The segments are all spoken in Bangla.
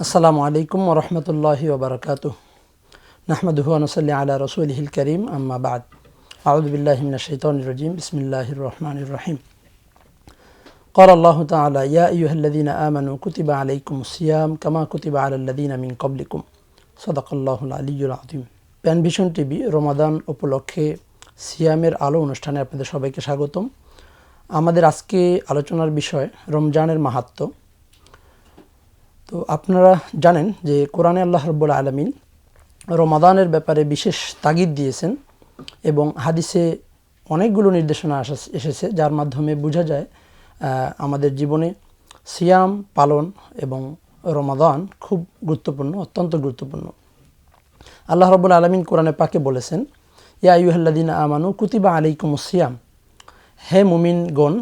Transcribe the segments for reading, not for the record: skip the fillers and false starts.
আসসালামু আলাইকুম ওয়া রাহমাতুল্লাহি ওয়া বারাকাতুহু নাহমাদুহু ওয়া নুসাল্লি আলা রাসূলিহিল কারীম আম্মা বা'দ আউযু বিল্লাহি মিনাশ শাইতানির রাজীম বিসমিল্লাহির রহমানির রহিম قال الله تعالى يا أيها الذين آمنوا كتب عليكم الصيام كما كتب على الذين من قبلكم صدق الله العلي العظيم প্যান ভিশন টিভি রমাদান উপলক্ষে সিয়ামের আলো অনুষ্ঠানে আপনাদের সবাইকে স্বাগতম। আমাদের আজকে আলোচনার বিষয় রমজানের মাহাত্ম্য। তো আপনারা জানেন যে কোরআনে আল্লাহ রাব্বুল আলামিন রমাদানের ব্যাপারে বিশেষ তাগিদ দিয়েছেন এবং হাদিসে অনেকগুলো নির্দেশনা এসেছে যার মাধ্যমে বোঝা যায় আমাদের জীবনে সিয়াম পালন এবং রমাদান খুব গুরুত্বপূর্ণ, অত্যন্ত গুরুত্বপূর্ণ। আল্লাহ রাব্বুল আলামিন কোরআনে পাকে বলেছেন, ইয়া আইয়ুহাল্লাযীনা আমানু কুতিবা আলাইকুমুস সিয়াম, হে মুমিনগণ,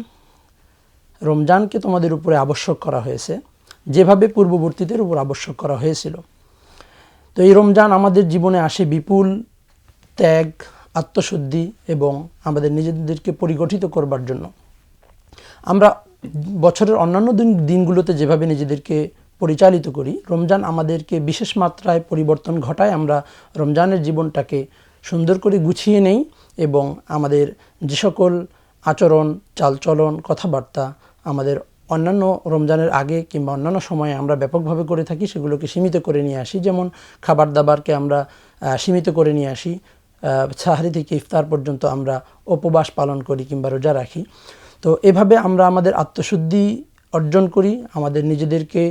রমজানকে তোমাদের উপরে আবশ্যক করা হয়েছে যেভাবে পূর্ববর্তীদের উপর আবশ্যক করা হয়েছিল। তো এই রমজান আমাদের জীবনে আসে বিপুল ত্যাগ, আত্মশুদ্ধি এবং আমাদের নিজেদেরকে পরিগঠিত করবার জন্য। আমরা বছরের অন্যান্য দিনগুলোতে যেভাবে নিজেদেরকে পরিচালিত করি, রমজান আমাদেরকে বিশেষ মাত্রায় পরিবর্তন ঘটায়। আমরা রমজানের জীবনটাকে সুন্দর করে গুছিয়ে নেই এবং আমাদের যে সকল আচরণ, চালচলন, কথাবার্তা আমাদের অন্যান্য রমজানের আগে কিংবা অন্যান্য সময়ে আমরা ব্যাপকভাবে করে থাকি সেগুলোকে সীমিত করে নিয়ে আসি। যেমন খাবার দাবারকে আমরা সীমিত করে নিয়ে আসি, সাহরি থেকে ইফতার পর্যন্ত আমরা উপবাস পালন করি কিংবা রোজা রাখি। তো এভাবে আমরা আমাদের আত্মশুদ্ধি অর্জন করি, আমাদের নিজেদেরকে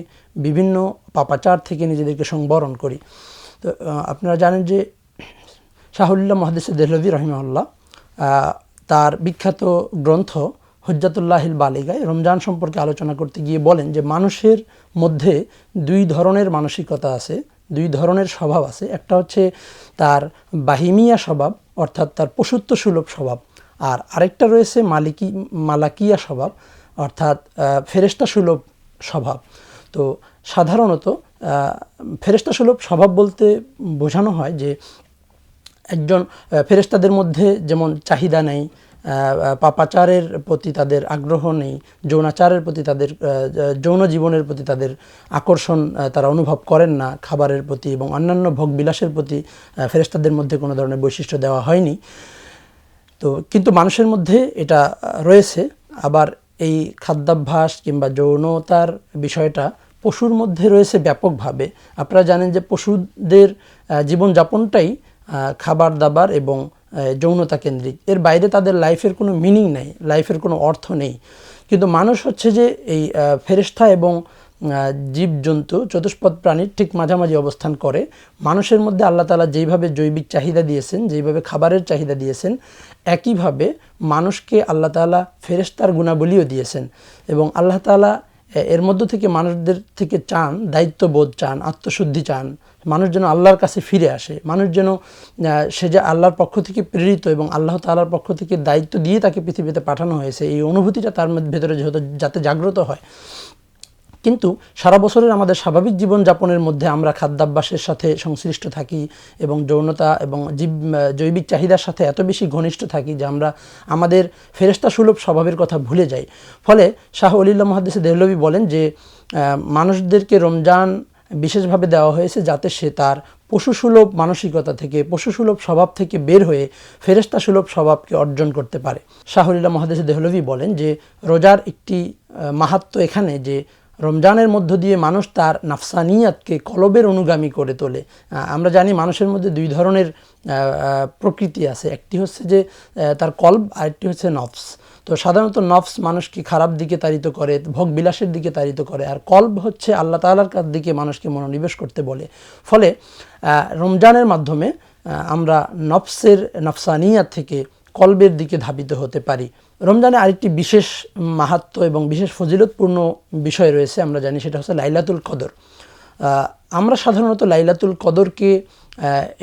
বিভিন্ন পাপাচার থেকে নিজেদেরকে সংবরণ করি। তো আপনারা জানেন যে শাহুল্লাহ মুহাদ্দিস দেহলভী রাহিমাহুল্লাহ তার বিখ্যাত গ্রন্থ হুজ্জাতুল্লাহিল বালিগায় রমজান সম্পর্কে আলোচনা করতে গিয়ে বলেন যে মানুষের মধ্যে দুই ধরনের মানসিকতা আছে, দুই ধরনের স্বভাব আছে। একটা হচ্ছে তার বাহিমিয়া স্বভাব, অর্থাৎ তার পশুত্ব সুলভ স্বভাব, আর আরেকটা রয়েছে মালাকিয়া স্বভাব, অর্থাৎ ফেরেশতা সুলভ স্বভাব। তো সাধারণত ফেরেশতা সুলভ স্বভাব বলতে বোঝানো হয় যে একজন ফেরেশতাদের মধ্যে যেমন চাহিদা নেই, পাপাচারের প্রতি তাদের আগ্রহ নেই, যৌনাচারের প্রতি তাদের যৌন জীবনের প্রতি তাদের আকর্ষণ তারা অনুভব করেন না, খাবারের প্রতি এবং অন্যান্য ভোগবিলাসের প্রতি ফেরেশতাদের মধ্যে কোনো ধরনের বৈশিষ্ট্য দেওয়া হয়নি। তো কিন্তু মানুষের মধ্যে এটা রয়েছে। আবার এই খাদ্যাভ্যাস কিংবা যৌনতার বিষয়টা পশুর মধ্যে রয়েছে ব্যাপকভাবে। আপনারা জানেন যে পশুদের জীবনযাপনটাই খাবার দাবার এবং যৌনতা কেন্দ্রিক, এর বাইরে তাদের লাইফের কোনো মিনিং নেই, লাইফের কোনো অর্থ নেই। কিন্তু মানুষ হচ্ছে যে এই ফেরেশতা এবং জীবজন্তু চতুষ্পদ প্রাণীর ঠিক মাঝামাঝি অবস্থান করে। মানুষের মধ্যে আল্লাহ তাআলা যেইভাবে জৈবিক চাহিদা দিয়েছেন, যেইভাবে খাবারের চাহিদা দিয়েছেন, একইভাবে মানুষকে আল্লাহ তাআলা ফেরেশতার গুণাবলীও দিয়েছেন এবং আল্লাহ তাআলা এর মধ্য থেকে মানুষদের থেকে চান, দায়িত্ববোধ চান, আত্মশুদ্ধি চান, মানুষ যেন আল্লাহর কাছে ফিরে আসে, মানুষ যেন সে যে আল্লাহর পক্ষ থেকে প্রেরিত এবং আল্লাহ তাআলার পক্ষ থেকে দায়িত্ব দিয়ে তাকে পৃথিবীতে পাঠানো হয়েছে, এই অনুভূতিটা তার ভেতরে যাতে জাগ্রত হয়। কিন্তু সারা বছরের আমাদের স্বাভাবিক জীবনযাপনের মধ্যে আমরা খাদ্যাভ্যাসের সাথে সংশ্লিষ্ট থাকি এবং যৌনতা এবং জৈবিক চাহিদার সাথে এত বেশি ঘনিষ্ঠ থাকি যে আমরা আমাদের ফেরেশতা সুলভ স্বভাবের কথা ভুলে যাই। ফলে শাহ ওলিউল্লাহ মুহাদ্দিস দেহলভী বলেন যে মানুষদেরকে রমজান বিশেষভাবে দেওয়া হয়েছে যাতে সে তার পশুসুলভ মানসিকতা থেকে, পশুসুলভ স্বভাব থেকে বের হয়ে ফেরেশতা সুলভ স্বভাবকে অর্জন করতে পারে। শাহ ওলিউল্লাহ মুহাদ্দিস দেহলভী বলেন যে রোজার একটি মাহাত্ম্য এখানে যে রমজানের মধ্য দিয়ে মানুষ তার নাফসানিয়াতকে কলবের অনুগামী করে তোলে। আমরা জানি মানুষের মধ্যে দুই ধরনের প্রকৃতি আছে, একটি হচ্ছে যে তার কলব, আরেকটি হচ্ছে নফস। তো সাধারণত নফস মানুষকে খারাপ দিকে তাড়িত করে, ভোগ বিলাসের দিকে তাড়িত করে, আর কলব হচ্ছে আল্লাহ তাআলার দিকে মানুষকে মনোনিবেশ করতে বলে। ফলে রমজানের মাধ্যমে আমরা নফসানিয়াত থেকে কলবের দিকে ধাবিত হতে পারি। রমজানে আরেকটি বিশেষ মাহাত্ম্য এবং বিশেষ ফজিলতপূর্ণ বিষয় রয়েছে, আমরা জানি, সেটা হচ্ছে লাইলাতুল কদর। আমরা সাধারণত লাইলাতুল কদরকে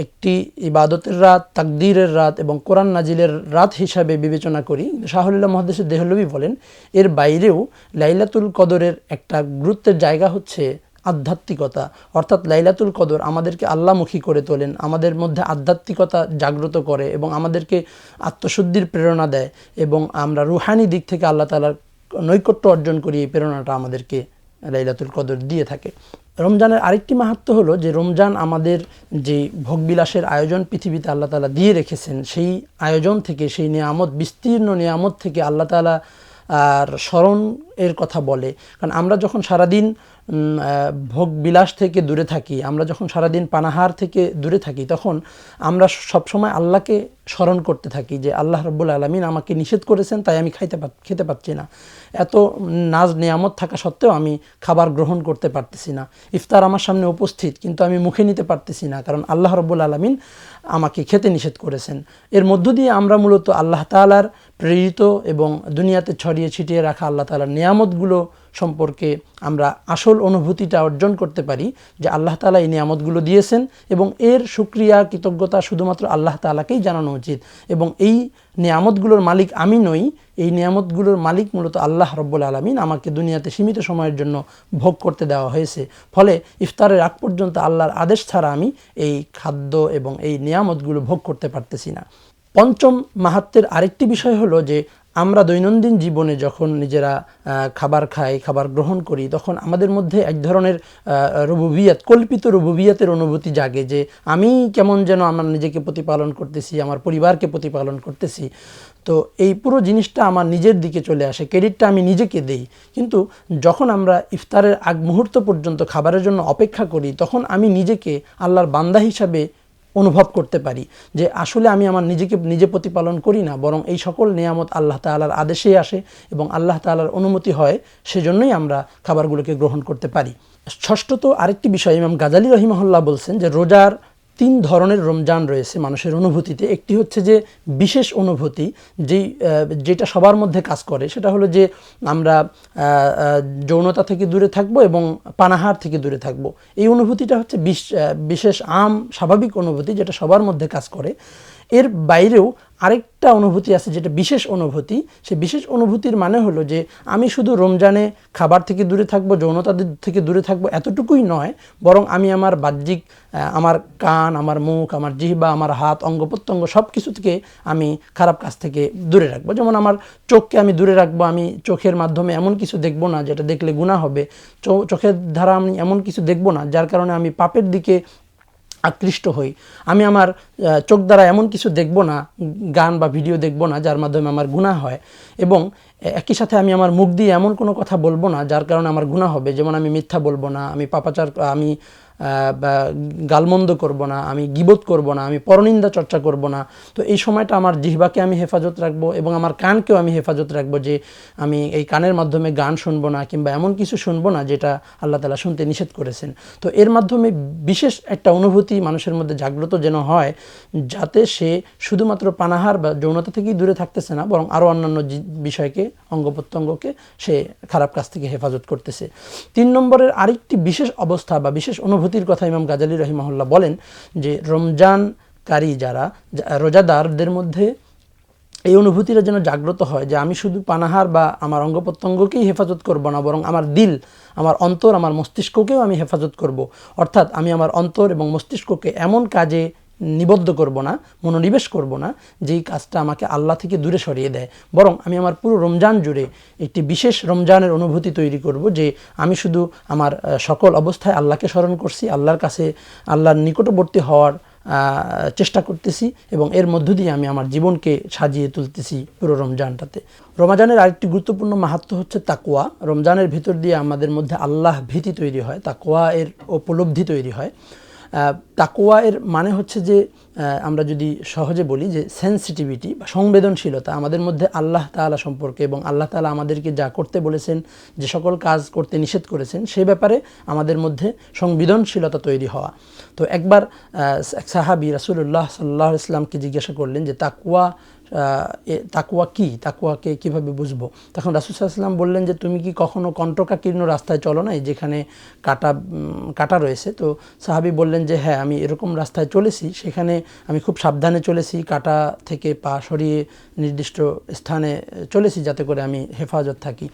একটি ইবাদতের রাত, তাকদীরের রাত এবং কোরআন নাজিলের রাত হিসাবে বিবেচনা করি। শাহুল্লাহ মুহাদ্দিস দেহলভী বলেন এর বাইরেও লাইলাতুল কদরের একটা গুরুত্বের জায়গা হচ্ছে আধ্যাত্মিকতা। অর্থাৎ লাইলাতুল কদর আমাদেরকে আল্লাহমুখী করে তোলেন, আমাদের মধ্যে আধ্যাত্মিকতা জাগ্রত করে এবং আমাদেরকে আত্মশুদ্ধির প্রেরণা দেয় এবং আমরা রুহানি দিক থেকে আল্লাহ তাআলার নৈকট্য অর্জন করি। এই প্রেরণাটা আমাদেরকে লাইলাতুল কদর দিয়ে থাকে। রমজানের আরেকটি মাহাত্ম্য হলো যে রমজান আমাদের যে ভোগবিলাসের আয়োজন পৃথিবীতে আল্লাহ তাআলা দিয়ে রেখেছেন, সেই আয়োজন থেকে, সেই নিয়ামত, বিস্তীর্ণ নিয়ামত থেকে আল্লাহ তাআলা আর স্মরণ এর কথা বলে। কারণ আমরা যখন সারাদিন ভোগ বিলাস থেকে দূরে থাকি, আমরা যখন সারাদিন পানাহার থেকে দূরে থাকি, তখন আমরা সবসময় আল্লাহকে স্মরণ করতে থাকি যে আল্লাহ রাব্বুল আলামিন আমাকে নিষেধ করেছেন, তাই আমি খেতে পাচ্ছি না। এত নাজ নিয়ামত থাকা সত্ত্বেও আমি খাবার গ্রহণ করতে পারতেছি না। ইফতার আমার সামনে উপস্থিত, কিন্তু আমি মুখে নিতে পারতেছি না, কারণ আল্লাহ রাব্বুল আলামিন আমাকে খেতে নিষেধ করেছেন। এর মধ্য দিয়ে আমরা মূলত আল্লাহ তাআলার প্রেরিত এবং দুনিয়াতে ছড়িয়ে ছিটিয়ে রাখা আল্লাহ তাআলার নিয়ামতগুলো সম্পর্কে আমরা আসল অনুভূতিটা অর্জন করতে পারি যে আল্লাহ তাআলা এই নিয়ামতগুলো দিয়েছেন, এবং এর শুকরিয়া, কৃতজ্ঞতা শুধুমাত্র আল্লাহ তাআলাকেই জানানো উচিত। এবং এই নিয়ামতগুলোর মালিক আমি নই, এই নিয়ামতগুলোর মালিক মূলত আল্লাহ রাব্বুল আলামিন। আমাকে দুনিয়াতে সীমিত সময়ের জন্য ভোগ করতে দেওয়া হয়েছে, ফলে ইফতারের আগ পর্যন্ত আল্লাহর আদেশ ছাড়া আমি এই খাদ্য এবং এই নিয়ামতগুলো ভোগ করতে পারতেছি না। পঞ্চম মাহাত্ম্যের আরেকটি বিষয় হলো যে আমরা দৈনন্দিন জীবনে যখন নিজেরা খাবার খাই, খাবার গ্রহণ করি, তখন আমাদের মধ্যে এক ধরনের রুবুবিয়াত, কল্পিত রুবুবিয়াতের অনুভূতি জাগে যে আমি কেমন যেন আমার নিজেকে প্রতিপালন করতেছি, আমার পরিবারকে প্রতিপালন করতেছি। তো এই পুরো জিনিসটা আমার নিজের দিকে চলে আসে, ক্রেডিটটা আমি নিজেকে দেই। কিন্তু যখন আমরা ইফতারের আগ মুহূর্ত পর্যন্ত খাবারের জন্য অপেক্ষা করি, তখন আমি নিজেকে আল্লাহর বান্দা হিসাবে অনুভব করতে পারি যে আসলে আমি আমার নিজেকে নিজে প্রতিপালন করি না, বরং এই সকল নিয়ামত আল্লাহ তাআলার আদেশেই আসে এবং আল্লাহ তাআলার অনুমতি হয়, সেজন্যই আমরা খাবারগুলোকে গ্রহণ করতে পারি। ষষ্ঠত আরেকটি বিষয় ইমাম গাজালি রহিমাহুল্লাহ বলছেন যে রোজার 3 ধরনের রমজান রয়েছে মানুষের অনুভূতিতে। একটি হচ্ছে যে বিশেষ অনুভূতি, যেটা সবার মধ্যে কাজ করে, সেটা হলো যে আমরা যৌনতা থেকে দূরে থাকব এবং পানাহার থেকে দূরে থাকব। এই অনুভূতিটা হচ্ছে বিশেষ স্বাভাবিক অনুভূতি, যেটা সবার মধ্যে কাজ করে। এর বাইরেও আরেকটা অনুভূতি আছে যেটা বিশেষ অনুভূতি। সেই বিশেষ অনুভূতির মানে হলো যে আমি শুধু রমজানে খাবার থেকে দূরে থাকবো, যৌনতা থেকে দূরে থাকবো, এতটুকুই নয়, বরং আমি আমার বাহ্যিক, আমার কান, আমার মুখ, আমার জিহ্বা, আমার হাত, অঙ্গ প্রত্যঙ্গ সব কিছু থেকে আমি খারাপ কাজ থেকে দূরে রাখবো। যেমন আমার চোখকে আমি দূরে রাখবো, আমি চোখের মাধ্যমে এমন কিছু দেখবো না যেটা দেখলে গুনাহ হবে। চোখের দ্বারা আমি এমন কিছু দেখবো না যার কারণে আমি পাপের দিকে আকৃষ্ট হই। আমি আমার চোখ দ্বারা এমন কিছু দেখব না, গান বা ভিডিও দেখব না যার মাধ্যমে আমার গুনাহ হয়। এবং একই সাথে আমি আমার মুখ দিয়ে এমন কোনো কথা বলবো না যার কারণে আমার গুনাহ হবে। যেমন আমি মিথ্যা বলবো না, আমি পাপাচার, আমি গালমন্দ করব না, আমি গীবত করব না, আমি পরনিন্দা চর্চা করব না। তো এই সময়টা আমার জিহ্বাকে আমি হেফাজত রাখবো এবং আমার কানকেও আমি হেফাজত রাখবো, যে আমি এই কানের মাধ্যমে গান শুনবো না কিংবা এমন কিছু শুনবো না যেটা আল্লাহ তাআলা শুনতে নিষেধ করেছেন। তো এর মাধ্যমে বিশেষ একটা অনুভূতি মানুষের মধ্যে জাগ্রত যেন হয়, যাতে সে শুধুমাত্র পানাহার বা যৌনতা থেকেই দূরে থাকতেছে না, বরং আরও অন্যান্য বিষয়কে, অঙ্গ প্রত্যঙ্গকে সে খারাপ কাজ থেকে হেফাজত করতেছে। 3 নম্বরের আরেকটি বিশেষ অবস্থা বা বিশেষ অনুভূতির কথা ইমাম গাজালি রহিমাহুল্লাহ বলেন যে রমজানকারী যারা রোজাদারদের মধ্যে এই অনুভূতিটা যেন জাগ্রত হয় যে আমি শুধু পানাহার বা আমার অঙ্গ প্রত্যঙ্গকেই হেফাজত করব না, বরং আমার দিল, আমার অন্তর, আমার মস্তিষ্ককেও আমি হেফাজত করব। অর্থাৎ আমি আমার অন্তর এবং মস্তিষ্ককে এমন কাজে নিবদ্ধ করব না, মনোনিবেশ করব না যেই কাজটা আমাকে আল্লাহ থেকে দূরে সরিয়ে দেয়, বরং আমি আমার পুরো রমজান জুড়ে একটি বিশেষ রমজানের অনুভূতি তৈরি করব যে আমি শুধু আমার সকল অবস্থায় আল্লাহকে স্মরণ করছি, আল্লাহর কাছে, আল্লাহর নিকটবর্তী হওয়ার চেষ্টা করতেছি, এবং এর মধ্য দিয়ে আমি আমার জীবনকে সাজিয়ে তুলতেছি পুরো রমজানটাতে। রমজানের আরেকটি গুরুত্বপূর্ণ মাহাত্ম্য হচ্ছে তাকওয়া। রমজানের ভিতর দিয়ে আমাদের মধ্যে আল্লাহ ভীতি তৈরি হয়, তাকওয়া এর উপলব্ধি তৈরি হয়। তাকওয়া এর মানে হচ্ছে যে আমরা যদি সহজে বলি যে সেন্সিটিভিটি বা সংবেদনশীলতা আমাদের মধ্যে আল্লাহ তাআলা সম্পর্কে, এবং আল্লাহ তাআলা আমাদেরকে যা করতে বলেছেন, যে সকল কাজ করতে নিষেধ করেছেন, সেই ব্যাপারে আমাদের মধ্যে সংবেদনশীলতা তৈরি হওয়া। তো একবার এক সাহাবী রাসূলুল্লাহ সাল্লাল্লাহু আলাইহি ওয়াসাল্লামকে জিজ্ঞাসা করলেন যে তাকওয়া কি, তাকওয়াকে কীভাবে বুঝবো? তখন রাসূল সাল্লাল্লাহু আলাইহি ওয়াসাল্লাম বললেন যে তুমি কি কখনো কণ্টকাকীর্ণ রাস্তায় চলো নাই যেখানে কাঁটা রয়েছে? তো সাহাবী বললেন যে হ্যাঁ, আমি এরকম রাস্তায় চলেছি, সেখানে আমি খুব সাবধানে চলেছি, কাঁটা থেকে পা সরিয়ে নির্দিষ্ট স্থানে চলেছি যাতে করে আমি হেফাজত থাকি।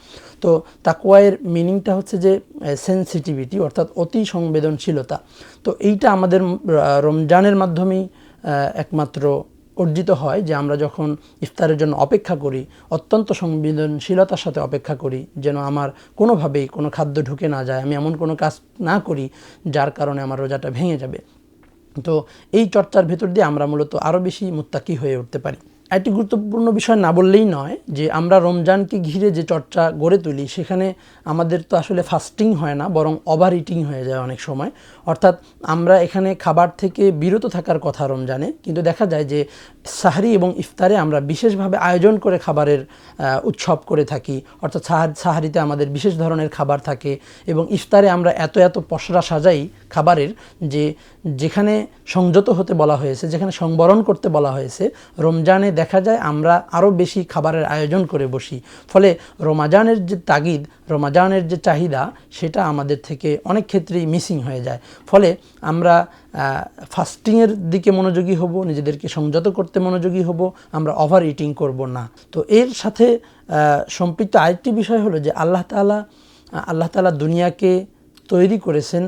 তো তাকওয়ার মিনিংটা হচ্ছে যে সেন্সিটিভিটি, অর্থাৎ অতি সংবেদনশীলতা। তো এইটা আমাদের রমজানের মাধ্যমেই একমাত্র অর্জিত হয় যে আমরা যখন ইফতারের জন্য অপেক্ষা করি, অত্যন্ত সংবেদনশীলতার সাথে অপেক্ষা করি যেন আমার কোনোভাবেই কোনো খাদ্য ঢুকে না যায়, আমি এমন কোনো কাজ না করি যার কারণে আমার রোজাটা ভেঙে যাবে। তো এই চর্চার ভেতর দিয়ে আমরা মূলত আরও বেশি মুত্তাকি হয়ে উঠতে পারি। একটি গুরুত্বপূর্ণ বিষয় না বললেই নয় যে আমরা রমজানকে ঘিরে যে চর্চা গড়ে তুলি সেখানে আমাদের তো আসলে ফাস্টিং হয় না, বরং ওভার ইটিং হয়ে যায় অনেক সময়। অর্থাৎ আমরা এখানে খাবার থেকে বিরত থাকার কথা রমজানে, কিন্তু দেখা যায় যে সাহরি এবং ইফতারে আমরা বিশেষভাবে আয়োজন করে খাবারের উৎসব করে থাকি। অর্থাৎ সাহারিতে আমাদের বিশেষ ধরনের খাবার থাকে এবং ইফতারে আমরা এত পসরা সাজাই খাবারের যে যেখানে সংযত হতে বলা হয়েছে, যেখানে সংবরণ করতে বলা হয়েছে, রমজানে দেখা যায় আমরা আরও বেশি খাবারের আয়োজন করে বসি। ফলে রমাজানের যে তাগিদ, রমাজানের যে চাহিদা, সেটা আমাদের থেকে অনেক ক্ষেত্রেই মিসিং হয়ে যায়। ফলে আমরা ফাস্টিংয়ের দিকে মনোযোগী হব, নিজেদেরকে সংযত করতে মনোযোগী হব, আমরা ওভার ইটিং করব না। তো এর সাথে সম্পৃক্ত আরেকটি বিষয় হলো যে আল্লাহ তাআলা দুনিয়াকে তৈরি করেছেন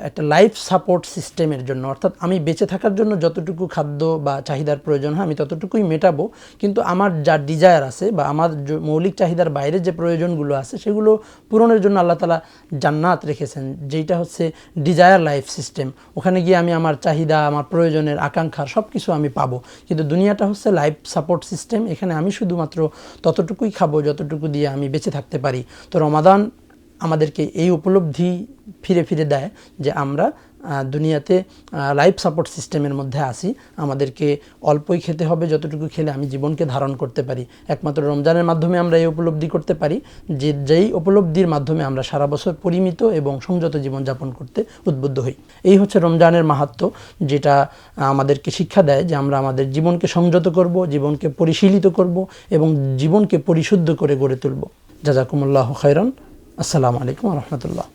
একটা লাইফ সাপোর্ট সিস্টেমের জন্য। অর্থাৎ আমি বেঁচে থাকার জন্য যতটুকু খাদ্য বা চাহিদার প্রয়োজন হয় আমি ততটুকুই মেটাবো, কিন্তু আমার যা ডিজায়ার আছে বা আমার মৌলিক চাহিদার বাইরে যে প্রয়োজনগুলো আছে সেগুলো পূরণের জন্য আল্লাহ তাআলা জান্নাত রেখেছেন, যেটা হচ্ছে ডিজায়ার লাইফ সিস্টেম। ওখানে গিয়ে আমি আমার চাহিদা, আমার প্রয়োজনের আকাঙ্ক্ষার সব কিছু আমি পাবো। কিন্তু দুনিয়াটা হচ্ছে লাইফ সাপোর্ট সিস্টেম, এখানে আমি শুধুমাত্র ততটুকুই খাবো যতটুকু দিয়ে আমি বেঁচে থাকতে পারি। তো রমাদান আমাদেরকে এই উপলব্ধি ফিরে দেয় যে আমরা দুনিয়াতে লাইফ সাপোর্ট সিস্টেমের মধ্যে আসি, আমাদেরকে অল্পই খেতে হবে যতটুকু খেলে আমি জীবনকে ধারণ করতে পারি। একমাত্র রমজানের মাধ্যমে আমরা এই উপলব্ধি করতে পারি যে যেই উপলব্ধির মাধ্যমে আমরা সারা বছর পরিমিত এবং সংযত জীবনযাপন করতে উদ্বুদ্ধ হই। এই হচ্ছে রমজানের মাহাত্ম্য, যেটা আমাদেরকে শিক্ষা দেয় যে আমরা আমাদের জীবনকে সংযত করব, জীবনকে পরিশীলিত করব এবং জীবনকে পরিশুদ্ধ করে গড়ে তুলব। জাযাকুমুল্লাহু খাইরান। আসসালামু আলাইকুম ওয়া রাহমাতুল্লাহ।